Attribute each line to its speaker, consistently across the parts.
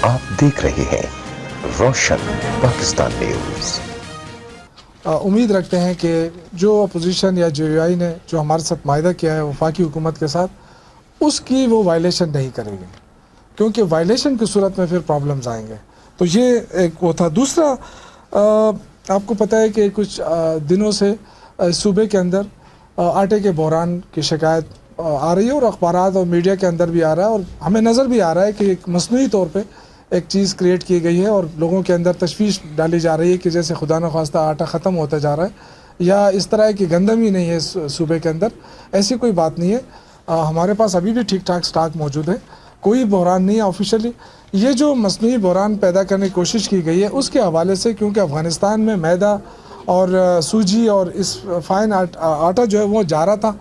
Speaker 1: आप देख रहे हैं रोशन पाकिस्तान न्यूज़।
Speaker 2: उम्मीद रखते हैं कि जो अपोजिशन या JUI ने जो हमारे साथ मायदा किया है वफाकी हुकूमत के साथ, उसकी वो वायलेशन नहीं करेगी, क्योंकि वायलेशन की सूरत में फिर प्रॉब्लम्स आएंगे। तो ये एक वो था। दूसरा, आपको पता है कि कुछ दिनों से सूबे के अंदर आटे के बहरान की शिकायत आ रही है और अखबारात और मीडिया के अंदर भी आ रहा है, और हमें नज़र भी आ रहा है कि एक मसनूई तौर पे एक चीज़ क्रिएट की गई है और लोगों के अंदर तशवीश डाली जा रही है कि जैसे खुदा न खास्ता आटा ख़त्म होता जा रहा है या इस तरह की गंदम ही नहीं है सूबे के अंदर। ऐसी कोई बात नहीं है। हमारे पास अभी भी ठीक ठाक स्टॉक मौजूद है, कोई बहरान नहीं है ऑफिशियली। ये जो मसनूई बहरान पैदा करने की कोशिश की गई है उसके हवाले से, क्योंकि अफ़गानिस्तान में मैदा और सूजी और इस फाइन आटा जो है वो जा रहा था,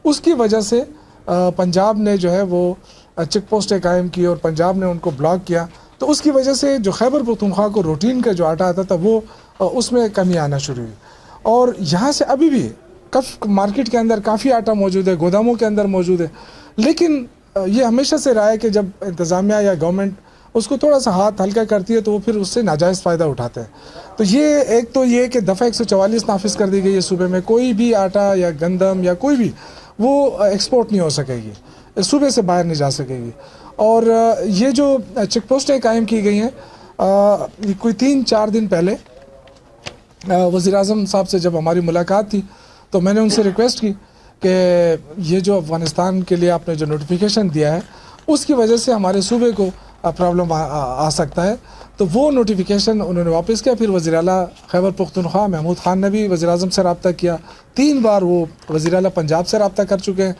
Speaker 2: उसकी वजह से पंजाब ने जो है वो चेक पोस्टें कायम की और पंजाब ने उनको ब्लॉक किया। तो उसकी वजह से जो खैबर पख्तूनख्वा को रूटीन का जो आटा आता था वो उसमें कमी आना शुरू हुई। और यहाँ से अभी भी मार्केट के अंदर काफ़ी आटा मौजूद है, गोदामों के अंदर मौजूद है, लेकिन ये हमेशा से रहा है कि जब इंतज़ामिया या गवर्नमेंट उसको थोड़ा सा हाथ हल्का करती है तो वो फिर उससे नाजायज़ फ़ायदा उठाते हैं। तो ये एक तो ये कि दफ़ा 144 नाफिज कर दी गई है सूबे में, कोई भी आटा या गंदम या कोई भी वो एक्सपोर्ट नहीं हो सकेगी, सूबे से बाहर नहीं जा सकेगी। और ये जो चेक पोस्टें कायम की गई हैं, कोई 3-4 दिन पहले वज़ीर आज़म साहब से जब हमारी मुलाकात थी तो मैंने उनसे रिक्वेस्ट की कि ये जो अफ़गानिस्तान के लिए आपने जो नोटिफिकेशन दिया है उसकी वजह से हमारे सूबे को प्रॉब्लम आ सकता है। तो वो नोटिफिकेशन उन्होंने वापस किया। फिर वज़ीर आला खैबर पख्तूनख्वा महमूद ख़ान ने भी वज़ीर आज़म से रब्ता किया। 3 बार वो वज़ीर आला पंजाब से रब्ता कर चुके हैं।